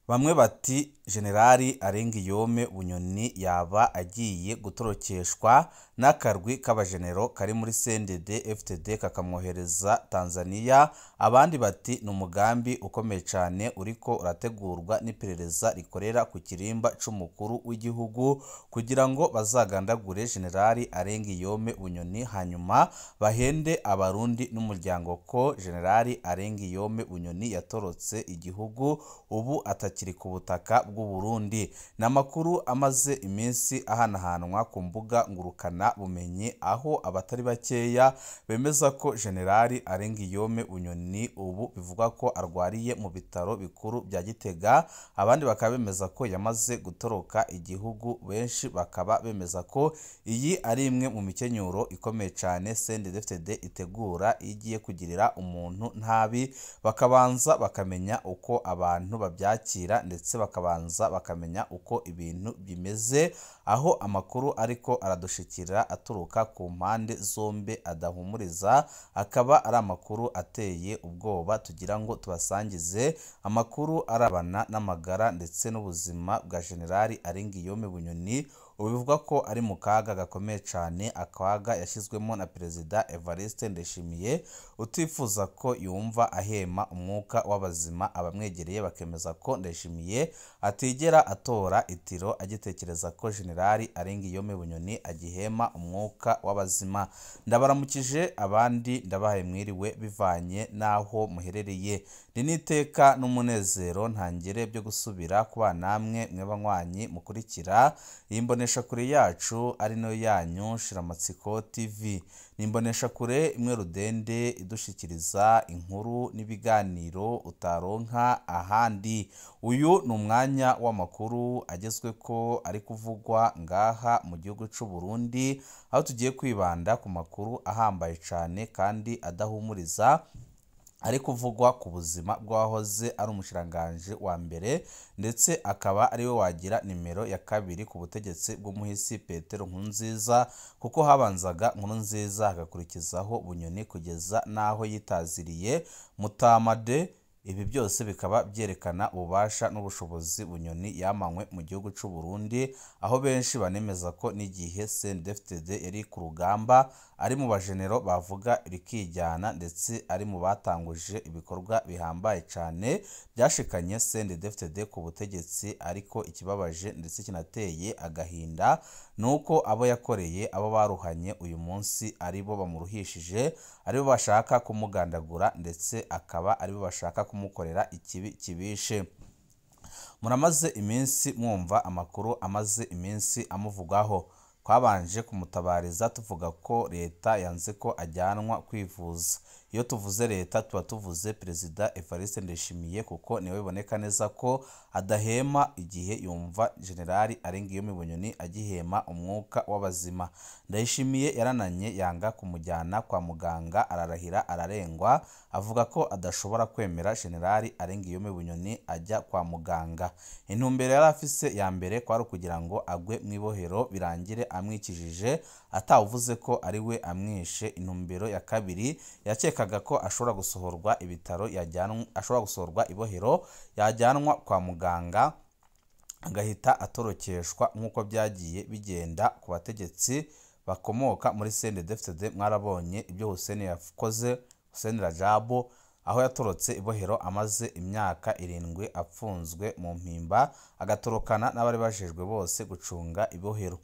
Bamwe bati Generali Arengiyome Bunyoni yaba agiye gutorokeshwa n'akarwi k'abajenero kari muri CNDD-FDD kakamwohereza Tanzania. Abandi bati ni umugambi ukomeye cyane uriko urategurwa n'iperereza rikorera ku kirimba c'umukuru w'igihugu kugira ngo bazagandagure Generali Arengiyome Bunyoni, hanyuma bahende abarundi n'umuryango ko Generali Arengiyome Bunyoni yatorotse igihugu ubu atakiri ku butaka bw'u Burundi. N'amakuru amaze iminsi ahanahanwa ku mbuga ngurukana bumenyi, aho abatari bakeya bemeza ko Generali Arengiyome Bunyoni ubu bivugwa ko arwariye mu bitaro bikuru bya Gitega. Abandi bakaba bemeza ko yamaze gutoroka igihugu. Benshi bakaba bemeza ko iyi ari imwe mu mikenyuro ikomeye cyane CNDD-FDD itegura igiye kugirira umuntu ntabi, bakabanza bakamenya uko abantu babyakira ndetse bakabanza bakamenya uko ibintu bimeze, aho amakuru ariko aradushikira aturuka ku mpande zombi adahumuriza, akaba ari amakuru ateye ubwoba tugira ngo tubasangize, amakuru arabana n'amagara ndetse n'ubuzima bwa Generali Arengiyome Bunyoni. Ubivuga ko ari mu kaga gakomeye cyane, akaga yashyizwemo na Perezida Evariste Ndayishimiye utifuza ko yumva ahema umwuka w'abazima. Abamwegereye bakemeza ko Ndayishimiye atigera atora itiro agitekereza ko Generali Arengiyome Bunyoni agihema umwuka w'abazima. Ndabaramukije abandi ndabahaye mwiriwe bivanye n'aho muherereye. Ni n'iteka n'umunezero ntangere byo gusubira kuba namwe mwe banywanyi mukurikira iyi mboneshakure yacu ari nayo yanyu Shiramatsiko TV. Ni imboneshakure imwe rudende idushikiriza inkuru n'ibiganiro utaronka ahandi. Uyu ni umwanya w'amakuru agezwe ko ari kuvugwa ngaha mu gihugu c'u Burundi, aho tugiye kwibanda ku makuru ahambaye cyane kandi adahumuriza ari kuvugwa ku buzima bw'ahoze ari umushiranganje wa mbere ndetse akaba ariwe wagira nimero ya kabiri ku butegetsi bw'umuhisi Petero Nkurunziza, kuko habanzaga Nkurunziza hagakurikizaho Bunyoni kugeza naho yitaziriye Mutamade. Ibi byose bikaba byerekana ububasha n'ubushobozi Bunyoni yamanywe mu gihugu c'u Burundi, aho benshi banemeza ko n'igihe CNDD-FDD yari ku rugamba ari mu bajenero bavuga rikijyana ndetse ari mu batanguje ibikorwa bihambaye cyane byashikanye CNDD-FDD ku butegetsi. Ariko ikibabaje ndetse kinateye agahinda nuko abo yakoreye, abo baruhanye uyu munsi aribo bamuruhishije, aribo bashaka kumugandagura ndetse akaba aribo bashaka kumukorera ikibi kibishe. Muramaze iminsi mwumva amakuru amaze iminsi amuvugwaho. Twabanje kumutabariza tuvuga ko leta yanze ko ajyanwa kwivuza. Iyo tuvuze leta tuba tuvuze Perezida Evariste Ndayishimiye, kuko niwe biboneka neza ko adahema igihe yumva Generali Arengiyome Bunyoni agihema umwuka w'abazima. Ndayishimiye yarananye yanga kumujyana kwa muganga, ararahira ararengwa, avuga ko adashobora kwemera Generali Arengiyome Bunyoni ajya kwa muganga. Intumbero yari afise ya mbere kwari kugira ngo agwe mwibohero birangire amwikijije, atawuvuze ko ari we amwishe. Intumbero ya kabiri yakekaga ko ashobora gusohorwa ibitaro, ashobora gusohorwa ibohero, yajyanwa kwa muganga agahita atorokeshwa nk'uko byagiye bigenda ku bategetsi bakomoka muri CNDD-FDD. Mwarabonye ibyo Hussein yakoze, Hussein Rajabo, aho yatorotse ibohero amaze imyaka 7 apfunzwe mu mpimba, agatorokana n'abari bajejwe bose gucunga ibohero.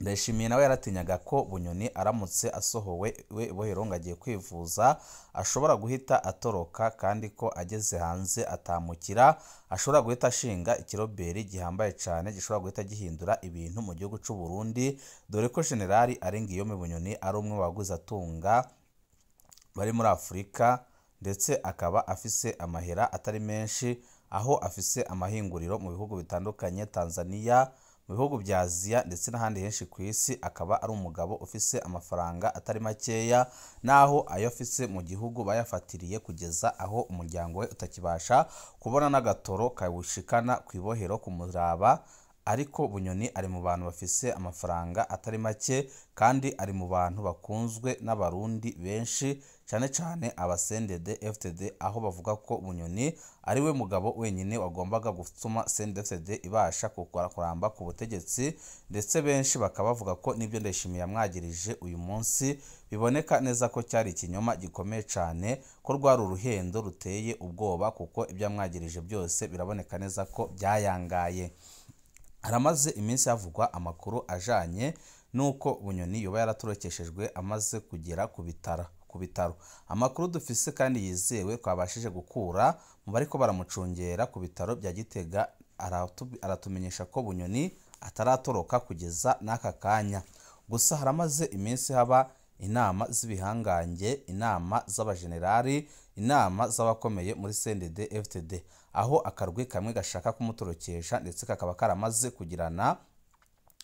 Ndayishimiye nawe yaratinyaga ko Bunyoni aramutse asohowe ibohero ngo agiye kwivuza ashobora guhita atoroka, kandi ko ageze hanze atamukira, ashobora guhita ashinga ikiroberi gihambaye cyane gishobora guhita gihindura ibintu mu gihugu c'u Burundi, dore ko Generali Arengiyome Bunyoni ari umwe waguze atunga bari muri Afurika ndetse akaba afise amahera atari menshi, aho afise amahinguriro mu bihugu bitandukanye, Tanzania, mu bihugu bya Aziya ndetse n'ahandi henshi ku isi. Akaba ari umugabo ufise amafaranga atari makeya, naho ayo afise mu gihugu bayafatiriye kugeza aho umuryango we utakibasha kubona n'agatoro kawushikana ku ibohero kumuraba. ariko Bunyoni ari mu bantu bafise amafaranga atari make kandi ari mu bantu bakunzwe n'abarundi benshi cyane cyane abasendede FTD, aho bavuga ko Bunyoni ari we mugabo wenyine wagombaga gutuma CNDD-FDD ibasha kuramba ku butegetsi, ndetse benshi bakaba bavuga ko n'ibyo Ndayishimiye yamwagirije uyu munsi biboneka neza ko cyari ikinyoma gikomeye cyane, ko rwari uruhendo ruteye ubwoba, kuko ibyo yamwagirije byose biraboneka neza ko byayangaye. Haramaze iminsi havugwa amakuru ajanye nuko Bunyoni yoba yaratorokeshejwe amaze kugera ku bitaro. Amakuru dufise kandi yizewe twabashije gukura mu bariko baramucungera ku bitaro bya Gitega aratumenyesha ko Bunyoni ataratoroka kugeza n'aka kanya. Gusa haramaze iminsi haba inama z'ibihangange, inama z'abajenerali, inama z'abakomeye muri CNDD-FDD, aho akarwi kamwe gashaka kumutorokesha ndetse kakaba karamaze kugirana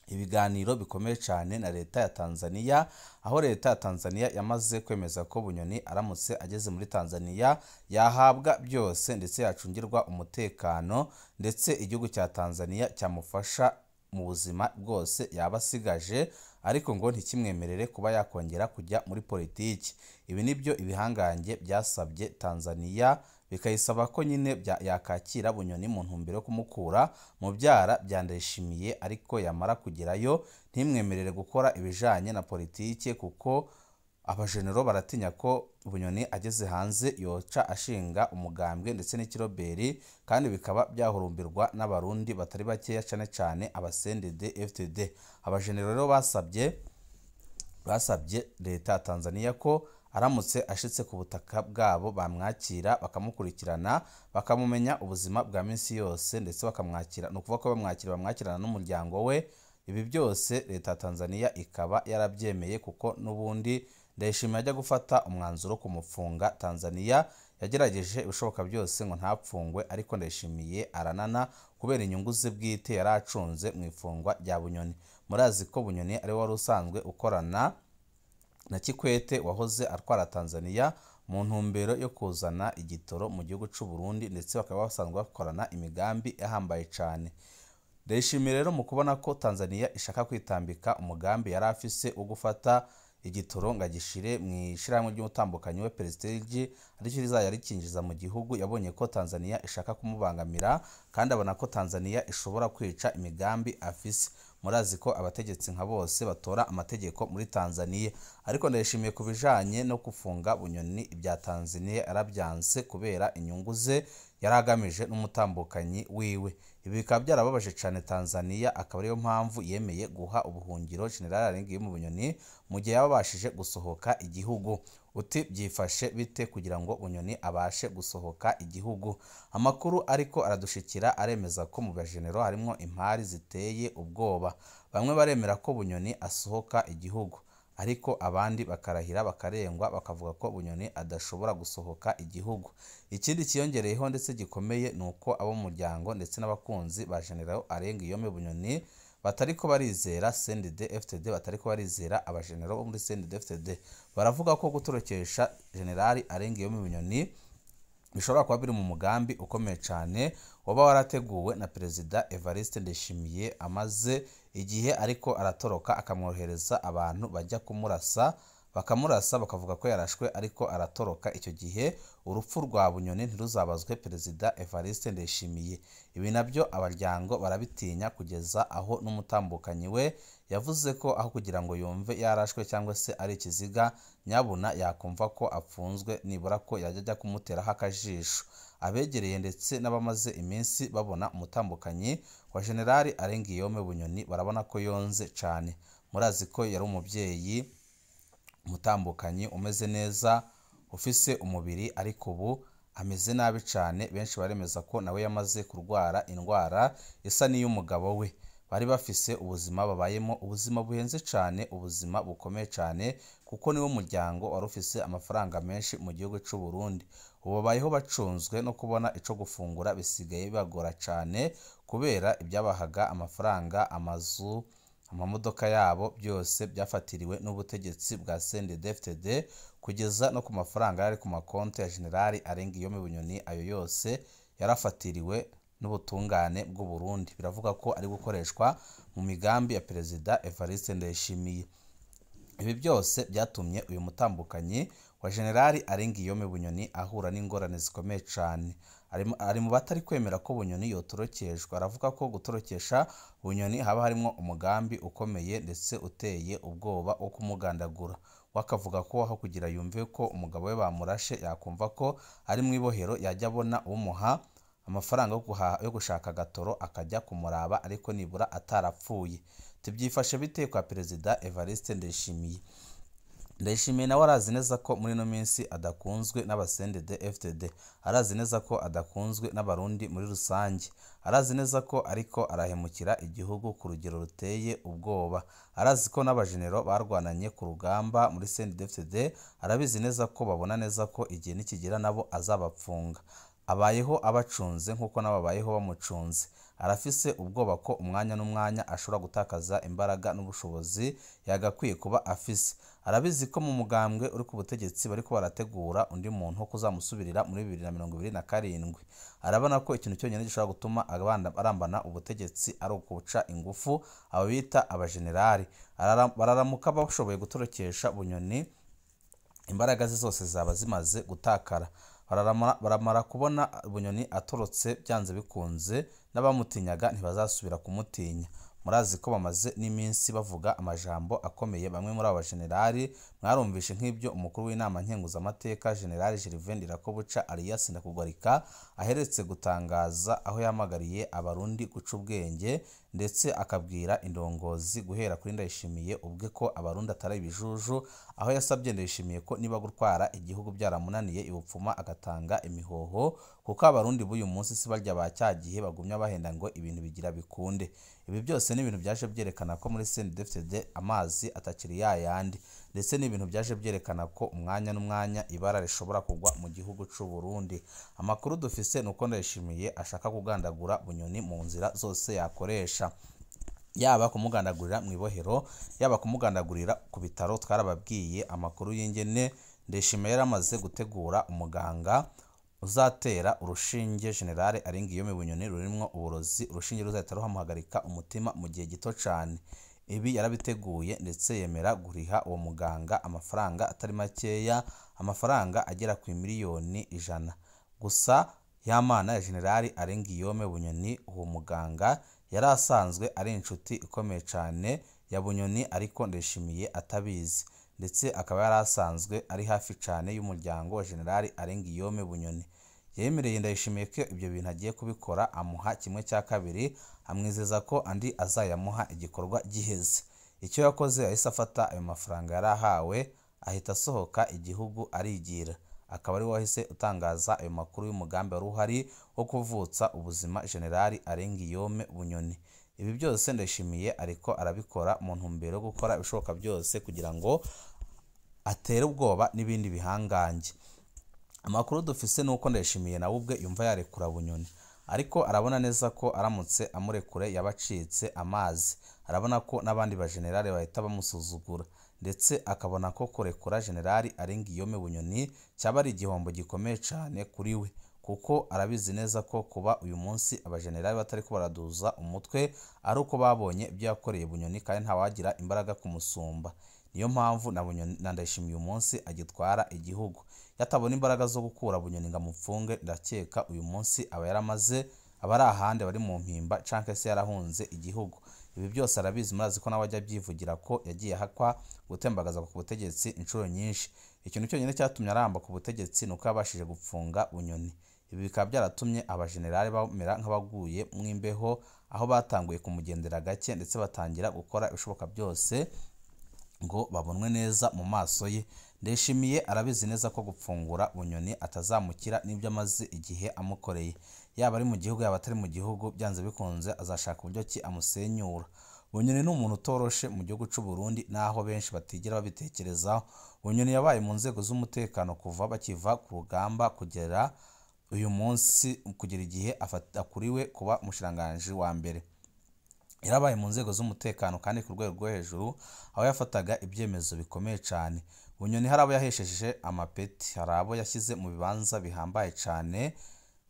ibiganiro bikomeye cyane na leta ya Tanzania, aho leta ya Tanzania yamaze kwemeza ko Bunyoni aramutse ageze muri Tanzania yahabwa byose ndetse yacungirwa umutekano, ndetse igihugu cya Tanzania cyamufasha mu buzima bwose yaba asigaje, ariko ngo ntikimwemerere kuba yakongera kujya muri politiki. Ibi nibyo ibihangange byasabye Tanzania, bikayisaba ko nyine yakakira Bunyoni mu ntumbero yo kumukura mu byara bya Ndayishimiye, ariko yamara kugerayo ntimwemerere gukora ibijanye na politiki, kuko abajenero baratinya ko Bunyoni ageze hanze yoca ashinga umugambwe ndetse n'ikiroberi, kandi bikaba byahurumbirwa n'abarundi batari bakeya cyane cyane abasendede-FDD. Abajenero rero basabye leta ya Tanzania ko aramutse ashitse ku butaka bwabo bamwakira, bakamukurikirana, bakamumenya ubuzima bwa minsi yose, ndetse bakamwakira, no kuvuga ko bamwakirana n'umuryango we. Ibi byose leta ya Tanzania ikaba yarabyemeye, kuko n'ubundi Ndayishimiye ajya gufata umwanzuro kumufunga, Tanzania yagerageje ibishoboka byose ngo ntapfungwe, ariko Ndayishimiye aranana kubera inyungu ze bwite yari acunze mu ifungwa rya Bunyoni. Murazi ko Bunyoni ari wari usanzwe ukorana na Kikwete wahoze atwara Tanzania mu ntumbero yo kuzana igitoro mu gihugu cy'u Burundi, ndetse bakaba basanzwe bakorana imigambi yahambaye cyane. Ndayishimiye rero mu kubona ko Tanzania ishaka kwitambika umugambi yari afise wo gufata igitoro ngo agishire mu ishyirahamwe ry'umutambukanyi we Prestige, aricyo rizajya rikinjiza mu gihugu, yabonye ko Tanzania ishaka kumubangamira, kandi abona ko Tanzania ishobora kwica imigambi afise. Murazi ko abategetsi nka bose batora amategeko muri Tanzania, ariko Ndayishimiye ku bijanye no gufunga Bunyoni ibya Tanzania arabyanze kubera inyungu ze yaragamije n'umutambukanyi wiwe. Ibi bikaba byarababaje cyane Tanzania, akaba ariyo mpamvu yemeye guha ubuhungiro General Arenguiyome Bunyoni mu gihe yabashije gusohoka igihugu. Uti byifashe bite kugira ngo Bunyoni abashe gusohoka igihugu? Amakuru ariko aradushikira aremeza ko mu bajenero harimo impari ziteye ubwoba. Bamwe baremera ko Bunyoni asohoka igihugu, ariko abandi bakarahira bakarengwa, bakavuga ko Bunyoni adashobora gusohoka igihugu. Ikindi kiyongereyeho ndetse gikomeye nuko abo mu muryango ndetse n'abakunzi ba General Arenguiyome Bunyoni batariko barizera CNDD-FDD, batariko barizera abajenero bo muri CNDD-FDD. Baravuga ko gutorokesha General Arenguiyome Bunyoni bishobora kuba biri mu mugambi ukomeye cyane waba warateguwe na Perezida Evariste Ndayishimiye amaze igihe ariko aratoroka, akamwohereza abantu bajya kumurasa, bakamurasa bakavuga ko yarashwe ariko aratoroka. Icyo gihe urupfu rwa Bunyoni ntiruzabazwe Perezida Evariste Ndayishimiye. Ibi nabyo abaryango barabitinya, kugeza aho n'umutambukanyi we yavuze ko aho kugira ngo yumve yarashwe cyangwa se ari ikiziga, nyabuna yakumva ko apfunzwe, nibura ko yajya kumuteraho akajisho. Abegereye ndetse n'abamaze iminsi babona umutambukanyi wa General Arenguiyome Bunyoni barabona ko yonze cyane. Murazi ko yari umubyeyi, umutambukanyi umeze neza, ufise umubiri, ariko ubu ameze nabi cyane. Benshi baremeza ko nawe yamaze kurwara indwara isa n'iy'umugabo we. Bari bafise ubuzima babayemo, ubuzima buhenze cyane, ubuzima bukomeye cyane, kuko niwo muryango wari ufise amafaranga menshi mu gihugu cy'u Burundi. Ubu babayeho bacunzwe, no kubona ico gufungura bisigaye bibagora cyane, kubera ibyabahaga amafaranga, amazu, amamodoka yabo byose byafatiriwe n'ubutegetsi bwa CNDD-FDD, kugeza no ku mafaranga yari ku makonti ya General Arenguiyome Bunyoni, ayo yose yarafatiriwe n'ubutungane bw'u Burundi. Biravuga ko ari gukoreshwa mu migambi ya Perezida Evariste Ndayishimiye. Ibi byose byatumye uyu mutambukanyi wa Generali Arenguiyome Bunyoni ahura n'ingorane zikomeye cyane. Ari mu batari kwemera ko Bunyoni yotorokeshwa. Aravuga ko gutorokesha Bunyoni haba harimo umugambi ukomeye ndetse uteye ubwoba wo kumugandagura. Wakavuga ko aho kugira yumve ko umugabo we bamurashe, yakumva ko ari mu ibohero yajya abona umuha amafaranga yo gushaka agatoro akajya kumuraba, ariko nibura atarapfuye. Tubyifashe bite kwa Perezida Evariste Ndayishimiye? Ndayishimiye nawe arazi neza ko muri ino minsi adakunzwe n'abasendede FTD, arazi neza ko adakunzwe n'abarundi muri rusange, arazi neza ko ariko arahemukira igihugu ku rugero ruteye ubwoba, arazi ko n'abajenero barwananye ku rugamba muri sendede FTD, arabizi neza ko babona neza ko igihe nikigera nabo azabapfunga. Abayeho abacunze nk'uko nabo babayeho bamucunze. Arafise ubwoba ko umwanya n'umwanya ashobora gutakaza imbaraga n'ubushobozi yagakwiye kuba afise. Arabizi ko mu mugambwe uri ku butegetsi bariko barategura undi muntu wo kuzamusubirira muri 2027. Arabona ko ikintu cyonyine gishobora gutuma arambana ubutegetsi ari ukuca ingufu abo bita abajenerali. Bararamuka bashoboye gutorokesha Bunyoni, imbaraga ze zose zaba zimaze gutakara. Baramara kubona Bunyoni atorotse byanze bikunze, n'abamutinyaga ntibazasubira kumutinya. Murazi ko bamaze n'iminsi bavuga amajambo akomeye bamwe muri aba bajenerali. Mwarumvishe nk'ibyo umukuru w'inama nkenguzamateka General Gervais Ndirakobuca alias Ndakugwarika aheretse gutangaza, aho yamagariye abarundi guca ubwenge ndetse akabwira indongozi guhera kuri Ndayishimiye ubwe ko abarundi atari ibijuju, aho yasabye Ndayishimiye ko niba gutwara igihugu byaramunaniye ibupfuma agatanga imihoho, kuko abarundi b'uyu munsi si barya ba cyagihe bagumya bahenda ngo ibintu bigira bikunde. Ibi byose ni ibintu byaje byerekana ko muri CNDD-FDD amazi atakiri yayandi, ndetse ni ibintu byaje byerekana ko umwanya n'umwanya ibara rishobora kugwa mu gihugu cy'u Burundi. Amakuru dufise nuko Ndayishimiye ashaka kugandagura Bunyoni mu nzira zose yakoresha, yaba kumugandagurira mu ibohero, yaba kumugandagurira ku bitaro. Twarababwiye amakuru y'ingene Ndayishimiye yaramaze gutegura umuganga uzatera urushinge General Arenguiyome Bunyoni rurimo uburozi. Urushinge ruzahita ruhamuhagarika umutima mu gihe gito cyane. Ibi yarabiteguye ndetse yemera guriha uwo muganga amafaranga atari makeya, amafaranga agera ku miliyoni 100. Gusa yamana ya General Arenguiyome Bunyoni, uwo muganga yari asanzwe ari inshuti ikomeye cyane ya Bunyoni, ariko Ndayishimiye atabizi, ndetse akaba yari asanzwe ari hafi cyane y'umuryango wa General Arenguiyome Bunyoni. Yemereye Ndayishimiye ko ibyo bintu agiye kubikora, amuha 1/2, amwizeza ko andi azayamuha igikorwa giheze. Icyo yakoze, yahise afata ayo mafaranga yari ahawe ahita asohoka igihugu arigira. Akaba ari wahise utangaza ayo makuru y'umugambi wari uhari wo kuvutsa ubuzima General Arenguiyome Bunyoni. Ibi byose Ndayishimiye ariko arabikora mu ntumbero yo gukora ibishoboka byose kugira ngo atere ubwoba n'ibindi bihangange. Amakuru dufise nuko Ndayishimiye nawe ubwe yumva yarekura Bunyoni, ariko arabona neza ko aramutse amurekure yabacitse amazi. Arabona ko n'abandi ba generale bahita bamusuzugura, ndetse akabona ko kurekura General Arenguiyome Bunyoni cyaba ari igihombo gikomeye cyane kuri we, kuko arabizi neza ko kuba uyu munsi abajenerali batari ko baraduza umutwe ari uko babonye ibyo yakoreye Bunyoni, kandi ntawagira imbaraga kumusumba. Niyo mpamvu na Ndayishimiye uyu munsi agitwara igihugu. Yatabona imbaraga zo gukura Bunyoni ngo amupfunge, ndakeka uyu munsi aba yaramaze abari ahandi bari mu mpimba canke se yarahunze igihugu. Ibi byose arabizi, murazi ko nawe ajya byivugira ko yagiye hakwa gutembagaza ku butegetsi inshuro nyinshi. Ikintu cyonyine cyatumye aramba ku butegetsi nuko yabashije gupfunga Bunyoni. Ibi bikaba byaratumye abajenerali bamera nk'abaguye mu imbeho, aho batanguye kumugendera gake ndetse batangira gukora ibishoboka byose ngo babonwe neza mu maso ye. Ndayishimiye arabizi neza ko gupfungura Bunyoni atazamukira n'ibyo amaze igihe amukoreye, yaba ari mu gihugu yaba atari mu gihugu, byanze bikunze azashaka uburyo ki amusenyura. Bunyoni ni umuntu utoroshe mu gihugu cy'u Burundi, naho benshi batigera babitekerezaho. Bunyoni yabaye mu nzego z'umutekano kuva bakiva ku rugamba kugera uyu munsi, kugera igihe akuriwe kuba umushikiranganji wa mbere. Yarabaye mu nzego z'umutekano kandi ku rwego rwo hejuru, aho yafataga ibyemezo bikomeye cyane. Bunyoni hari abo yahesheje amapeti, hari abo yashyize mu bibanza bihambaye cyane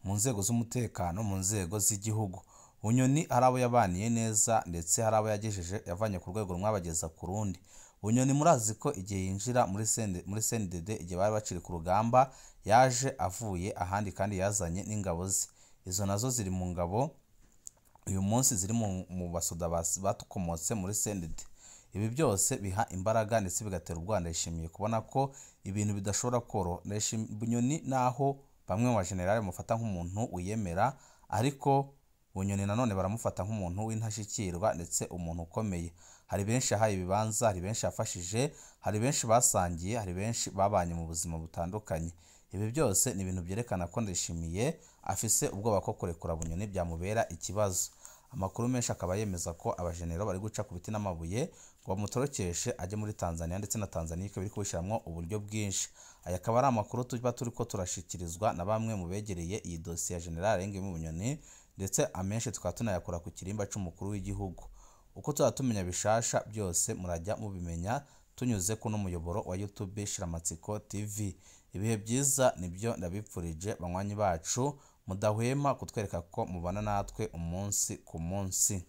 mu nzego z'umutekano, mu nzego z'igihugu. Bunyoni hari abo yabaniye neza ndetse hari abo yagejeje yavanye ku rwego rumwe abageza ku rundi. Bunyoni murazi ko igihe yinjira muri CNDD igihe bari baciri ku rugamba yaje avuye ahandi kandi yazanye n'ingabo ze. Izo nazo ziri mu ngabo uyu munsi ziri mu basoda batukomotse muri CNDD. Ibi byose biha imbaraga ndetse bigatera u Rwanda. Yishimiye kubona ko ibintu bidashobora koroha. Bunyoni naho bamwe mu bajenerali bamufata nk'umuntu wiyemera, ariko Bunyoni nanone baramufata nk'umuntu w'intashyikirwa ndetse umuntu ukomeye. Hari benshi yahaye ibibanza, hari benshi yafashije, hari benshi basangiye, hari benshi babanye mu buzima butandukanye. Ibi byose ni ibintu byerekana ko Ndayishimiye afise ubwoba ko kurekura Bunyoni byamubera ikibazo. Amakuru menshi akaba yemeza ko abajenero bari guca ku biti n'amabuye ngo bamutorokeshe ajye muri Tanzania, ndetse na Tanzania ikaba iri kubishyiramo uburyo bwinshi. Aya akaba ari amakuru tuba turi ko turashikirizwa na bamwe mu begereye iyi dosiye ya General Arenguiyome Bunyoni, ndetse amenshi tukaba tunayakora ku kirimba cy'umukuru w'igihugu. Uko tuzatumenya bishasha byose murajya mubimenya tunyuze kuno muyoboro wa YouTube Shiramatsiko TV. Ibihe byiza nibyo ndabipfurije banywanyi bacu, mudahwema kutwereka ko mubana natwe umunsi ku munsi.